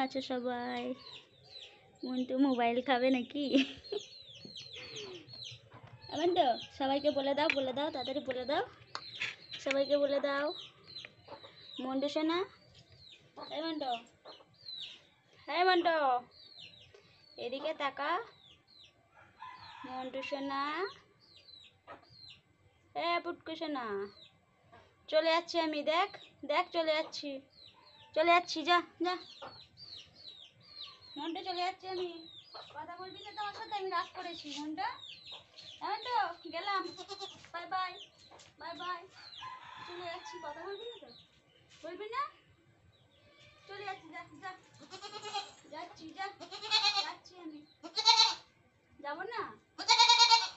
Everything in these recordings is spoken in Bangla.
আছো সবাই? মন্টু মোবাইল খাবে নাকি? এমন তো সবাইকে বলে দাও তাড়াতাড়ি বলে দাও, সবাইকে বলে দাও। মন্টু শোনা, এই মন্টু, হ্যাঁ মন্টু, এদিকে তাকা। মন্টু শোনা, হ্যাঁ পুটকু শোনা, চলে যাচ্ছি আমি, দেখ দেখ চলে যাচ্ছি, যা যা মন্টু, চলে যাচ্ছি আমি। কথা বলবি না তোমার সাথে? আমি রাগ করেছি মন্টু। এমন তো গেলাম, বাই বাই, বাই বাই, চলে যাচ্ছি। কথা বলবি না তো? বলবি না? চলে যাচ্ছি, যা যা, যাচ্ছি, যা যাচ্ছি আমি। যাবো না,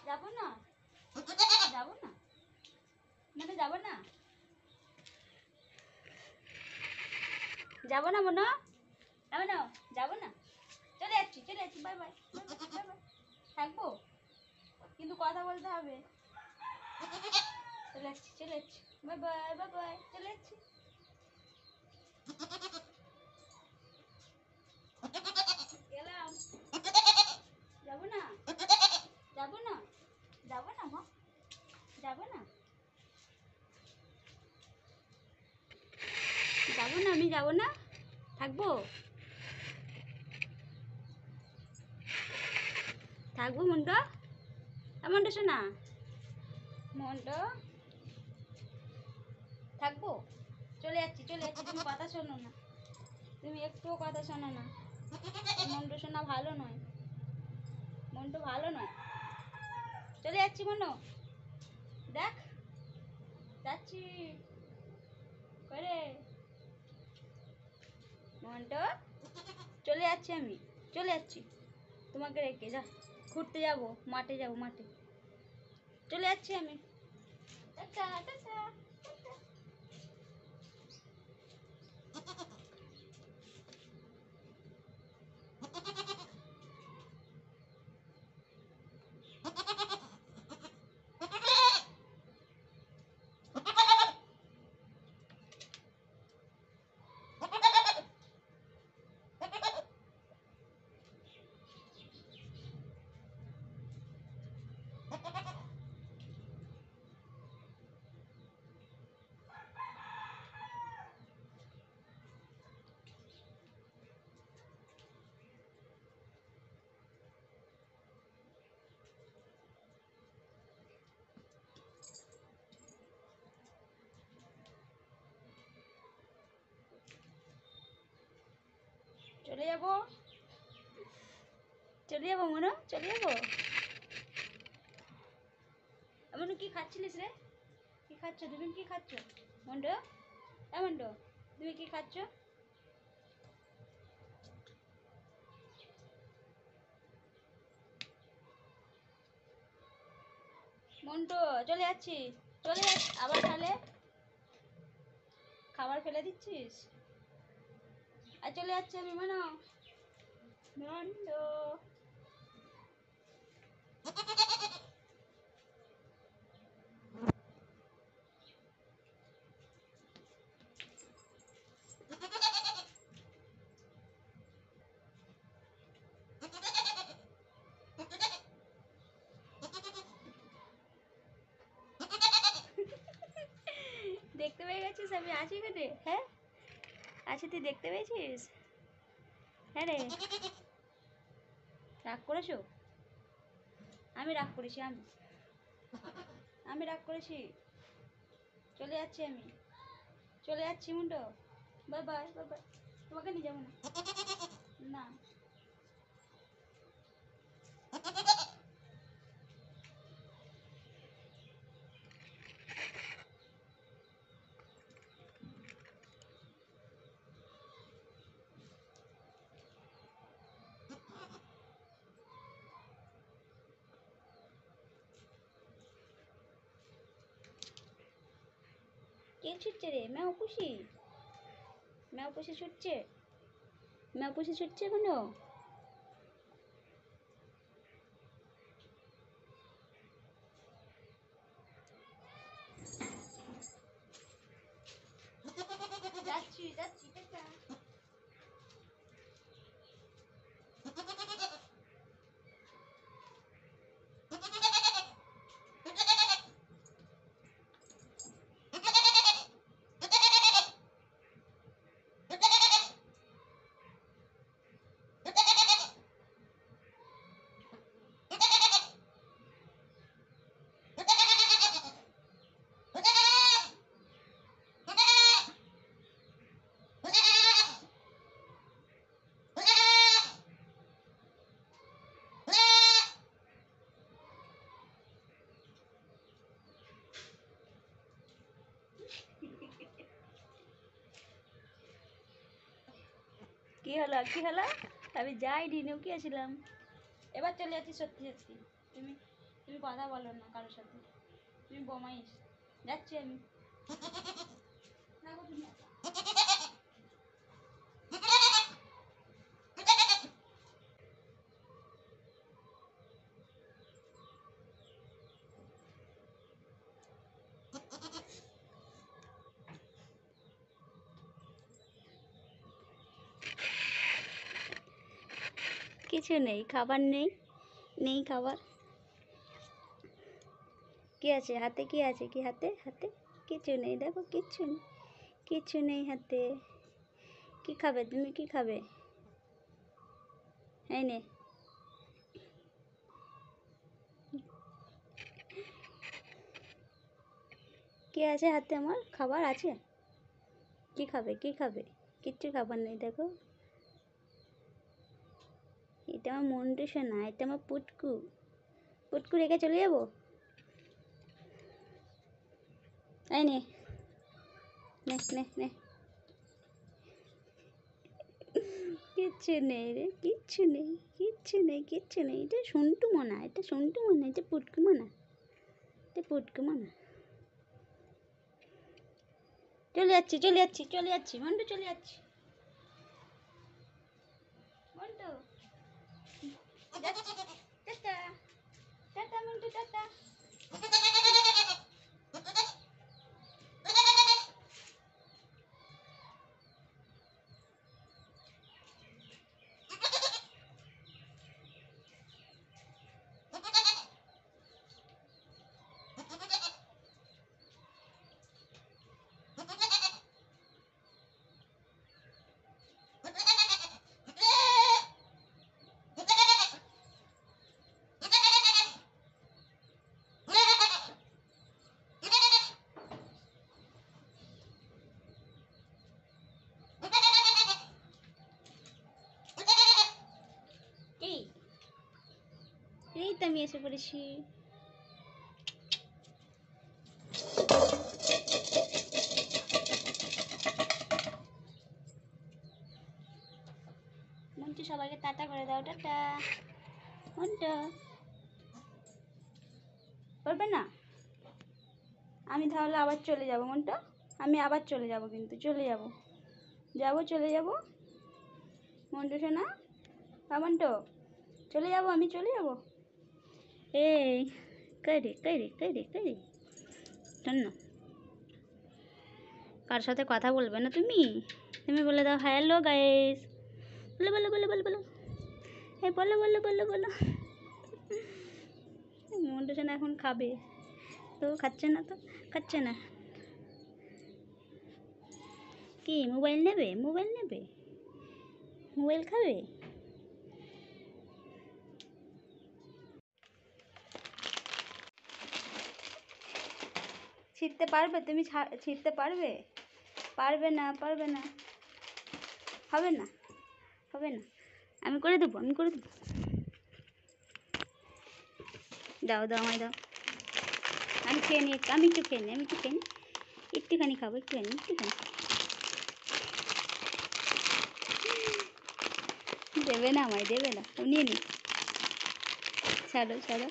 যাবো না, যাবো না, মানে যাবো না, যাবো না মনো, এমন যাবো না, চলে যাচ্ছি, বাই বাই, বাই বাই। থাকবো কিন্তু কথা বলতে হবে। চলে যাচ্ছি, বাই বাই, বাই বাই, চলে যাচ্ছি। গেলাম, যাবো না, যাবো না, যাবো না মা, যাবো না, যাবো না, আমি যাবো না, থাকবো, থাকবো মন্টু, মন্টু শোনা, মন্টু থাকবো, চলে যাচ্ছি। তুমি কথা শোনো না, তুমি একটুও কথা শোনো না। মন্টু শোনা ভালো নয়, মন্টু ভালো নয়, চলে যাচ্ছি মনো, দেখ যাচ্ছি করে। মন্টু চলে যাচ্ছি আমি, চলে যাচ্ছি তোমাকে রেখে। যা ঘুরতে যাবো, মাঠে যাবো, মাঠে চলে যাচ্ছি আমি। Tata tata. চলে যাবো, মনো, চলে যাবো। এমন কি খাচ্ছিলিস রে? কি খাচ্ছ তুমি? কি খাচ্ছ মন্টু? মন্টু তুমি কি খাচ্ছ? মন্টু চলে যাচ্ছি, আবার তাহলে খাবার ফেলে দিচ্ছিস। আর চলে যাচ্ছি আমি মনো, মন্টু। দেখতে পেয়ে গেছিস আমি আছি এখানে? হ্যাঁ আছি, তুই দেখতে পেয়েছিস? হ্যাঁ রে, রাগ করেছো? আমি রাগ করেছি, আমি রাগ করেছি। চলে যাচ্ছি আমি, চলে যাচ্ছি Mundo, bye bye, bye bye. তোমাকে নিয়ে যাবো না, না। কে ছুটছে রে? ম্যাও পুষি, ছুটছে, ছুটছে কোনো। যাচ্ছি, টাটা। কি হলো কি হলো? আমি যাইনি, লুকিয়েছিলাম। এবার চলে যাচ্ছি সত্যি সত্যি। তুমি তুমি কথা বলো না কারোর সাথে, তুমি বমাইস। যাচ্ছি আমি। রাখো তুমি। কিছু নেই, খাবার নেই, নেই খাবার। কি আছে হাতে? কি আছে? কি হাতে? হাতে কিছু নেই, দেখো কিচ্ছু নেই, কিচ্ছু নেই হাতে। কি খাবে তুমি? কি খাবে? এই নে। কি আছে হাতে আমার? খাবার আছে? কি খাবে? কি খাবে? কিচ্ছু খাবার নেই, দেখো। এটা আমার মন্টু সোনা, এটা আমার পুটকু। পুটকু রেখে চলে যাবো? এই নে নে নে নে। কিচ্ছু নেই রে, কিচ্ছু নেই, কিচ্ছু নেই, কিচ্ছু নেই। এটা সন্টু মনা, এটা সন্টু মনা, এটা পুটকু মনা, এটা পুটকু মনা। চলে যাচ্ছি, চলে যাচ্ছি, চলে যাচ্ছি মন্টু, চলে যাচ্ছি মন্টু। যাচ্ছি। Tata tata Montu, tata. এই এই তো আমি এসে পড়েছি। মন্টু সবাইকে টাটা করে দাও, টাটা। মন্টু করবে না? আমি তাহলে আবার চলে যাব মন্টু, আমি আবার চলে যাব, কিন্তু চলে যাব, চলে যাব মন্টু সোনা। মন্টু চলে যাব, আমি চলে যাব। এই কই রে, কই রে, কই রে, কই রে? শোন না, কার সাথে কথা বলবে না তুমি? তুমি বলে দাও হ্যালো গাইস। বলো বলো বলো বলো বলো। এই বলো বলো বলো বলো। মন্টু সোনা এখন খাবে তো, খাচ্ছে না তো, খাচ্ছে না। কি মোবাইল নেবে? মোবাইল নেবে? মোবাইল খাবে? ছিঁড়তে পারবে তুমি? ছিঁড়তে পারবে? পারবে না, পারবে না, হবে না, হবে না। আমি করে দেবো, আমি করে দেবো। দাও দাও, আমায় দাও। আমি খেয়ে নিই, আমি একটু খেয়ে নিই, আমি একটু খেয়ে নিই, একটুখানি খাবো, একটুখানি, একটুখানি। দেবে না আমায়, দেবে না, নিয়ে নি। ছাড়ো ছাড়ো।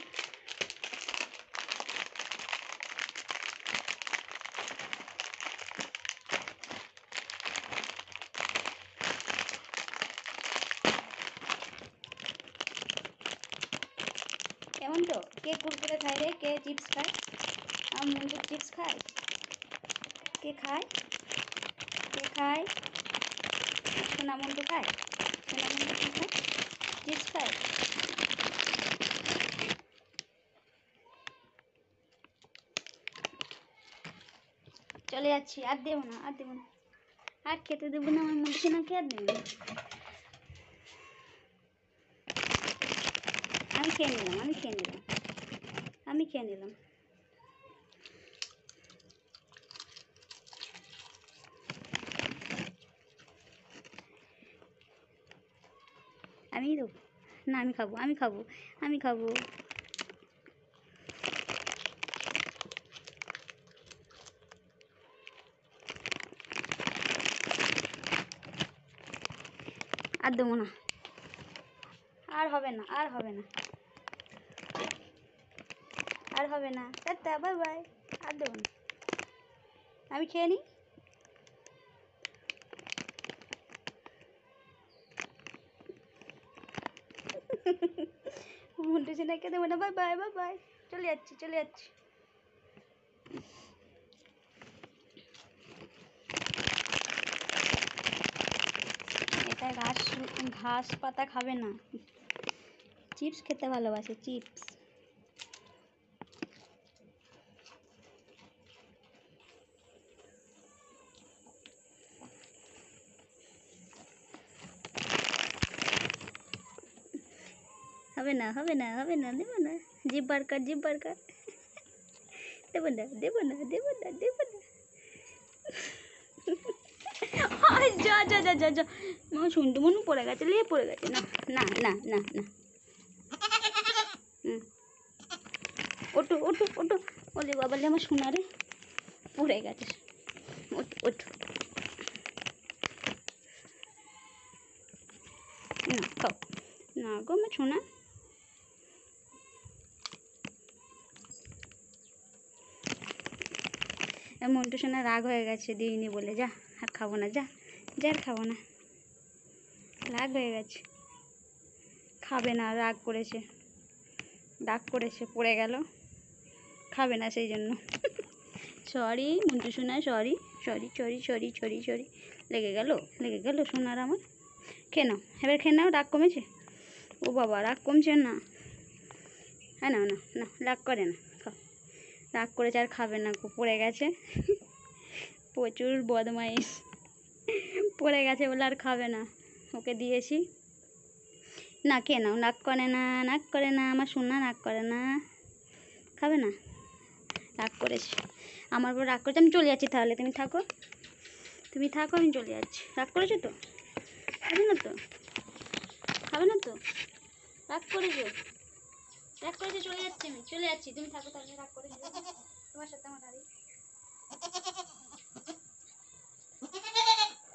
কেমন তো? কে কুরকুরে খায় রে? কে চিপস খায়? আমার মন্টু চিপস খায়? কে খায়? কে খায়? সোনা মন্টু খায়? সোনা মন্টু কি খায়? চিপস খায়? চলে যাচ্ছি, আর দেবো না, আর দেবো না, আর খেতে দেবো না আমার মন্টু সোনাকে, আর দেবো না। আমি খেয়ে নিলাম, আমি খেয়ে নিলাম, আমি খেয়ে নিলাম। আমি দেবো না, আমি খাবো, আমি খাবো, আমি খাবো। আর দেবো না, আর হবে না, আর হবে না, আর হবে না। Tata, bye bye. আর দেবো না, আমি খেয়ে নিই। মুন্টু সোনাকে দেবো না, বাই বাই, বাই বাই। চলে যাচ্ছি, চলে যাচ্ছি। এটা ঘাস, ঘাস পাতা খাবে না, চিপস খেতে ভালোবাসে, চিপস। হবে না, হবে না, হবে না, দেবো না। জিভ বার কর, জিভ বার কর। দেবো না, দেবো না, দেবো না, দেবো না। যা যা যা যা যা, আমার শুনতে মনে পড়ে গেছে, লিয়ে পড়ে গেছে। না না না না না, ওঠো ওঠো ওঠো। ওলে বাবালে আমার সোনারে পড়ে গেছে। ওঠো ওঠো, না খাও না গো আমার সোনা। মন্টু সোনা রাগ হয়ে গেছে, দিইনি বলে। যা, আর খাবো না, যা যা, আর খাবো না, রাগ হয়ে গেছে, খাবে না, রাগ করেছে, রাগ করেছে, পড়ে গেল, খাবে না সেই জন্য। সরি মন্টু সোনা, sorry sorry sorry sorry sorry sorry. লেগে গেল, লেগে গেল সোনার আমার। খেয়ে নাও, এবার খেয়ে নাও, রাগ কমেছে? ও বাবা, রাগ কমছে না? হ্যাঁ, না না না, রাগ করে না, খাও। রাগ করেছে আর খাবে না, পড়ে গেছে। প্রচুর বদমাইশ, পড়ে গেছে বলে আর খাবে না, ওকে দিয়েছি। না খেয়ে নাও, রাগ করে না, রাগ করে না, আমার সোনা রাগ করে না, খাবে না। রাগ করেছে, আমার উপর রাগ করেছে। আমি চলে যাচ্ছি তাহলে, তুমি থাকো, তুমি থাকো, আমি চলে যাচ্ছি। রাগ করেছো তো? খাবে না তো? খাবে না তো? রাগ করেছো? রাগ করেছে, চলে যাচ্ছি আমি, চলে যাচ্ছি, তুমি থাকো তাহলে। রাগ করে তোমার সাথে আমার হারি।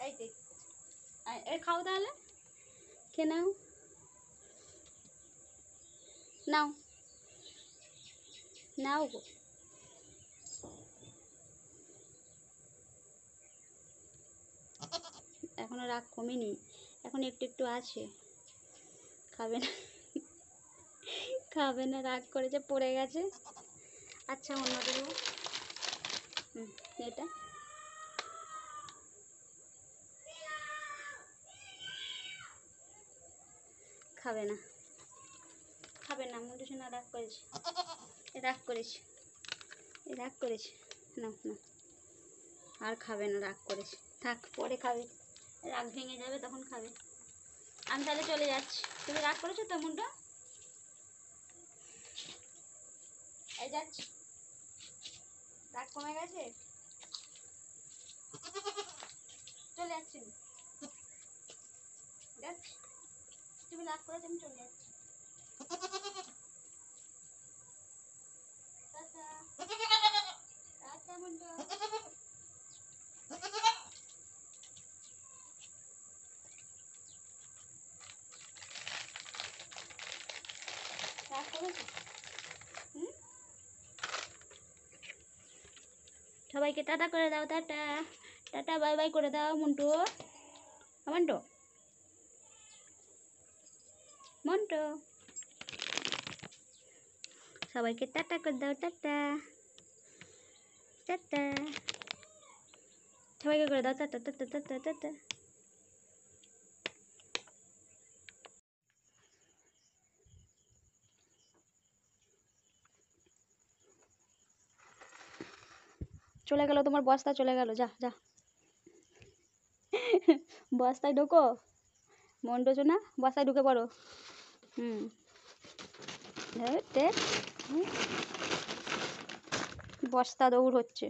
এই দেখ, এই খাও তাহলে, খেয়ে নাও, নাও নাও গো। এখনো রাগ কমেনি, এখন একটু একটু আছে, খাবে না, খাবে না, রাগ করেছে, পড়ে গেছে। আচ্ছা অন্য দেবো, এটা খাবে না, খাবে না। মন্টু সোনা রাগ করেছে, রাগ করেছে, রাগ করেছে, না না, আর খাবে না, রাগ করেছে, থাক, পরে খাবে, রাগ ভেঙে যাবে তখন খাবে। আমি তাহলে চলে যাচ্ছি, তুমি রাগ করেছো তো মনটা? এই যাচ্ছি, রাগ কমে গেছে, চলে যাচ্ছি, যাচ্ছি, তুমি রাগ করেছো, আমি চলে যাচ্ছি। Tata, tata Montu. রাগ করেছো? সবাইকে টাটা করে দাও, টাটা, টাটা বাই বাই করে দাও মন্টু, মন্টু, মন্টু, সবাইকে টাটা করে দাও, টাটা, টাটা, সবাইকে করে দাও টাটা, টাটা টাটা টাটা। চলে গেল তোমার বস্তা, চলে গেল, যা যা। বস্তায় ঢোকো মন্টু সোনা, বস্তায় ঢুকে পড়ো। বস্তা দৌড় হচ্ছে।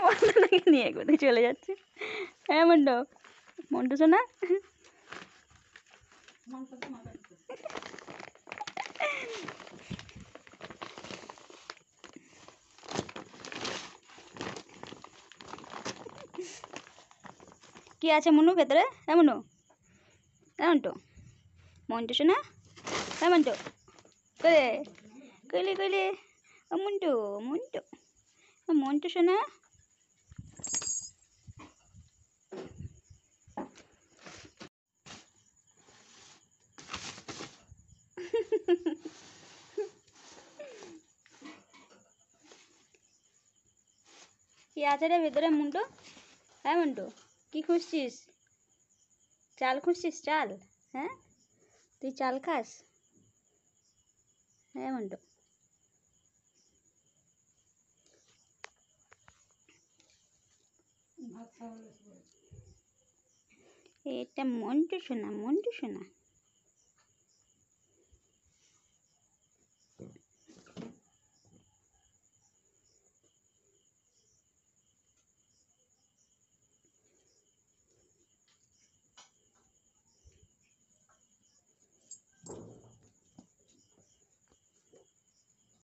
মন্টুটাকে নিয়ে কোথায় চলে যাচ্ছে? হ্যাঁ মন্টু, মন্টু শোনা। কি আছে মনু ভেতরে? হ্যাঁ মনু, হ্যাঁ মন্টু, মন্টু শোনা, হ্যাঁ মন্টু, কলে কইলে কইলে, মন্টু মন্টু, মন্টু শোনা। কি আছে রে ভেতরে মন্টু? হ্যাঁ মন্টু, কি খুঁজছিস? চাল খুঁজছিস? চাল? হ্যাঁ, তুই চাল খাস? হ্যাঁ মন্টু, এটা মন্টু শোনা, মন্টু শোনা।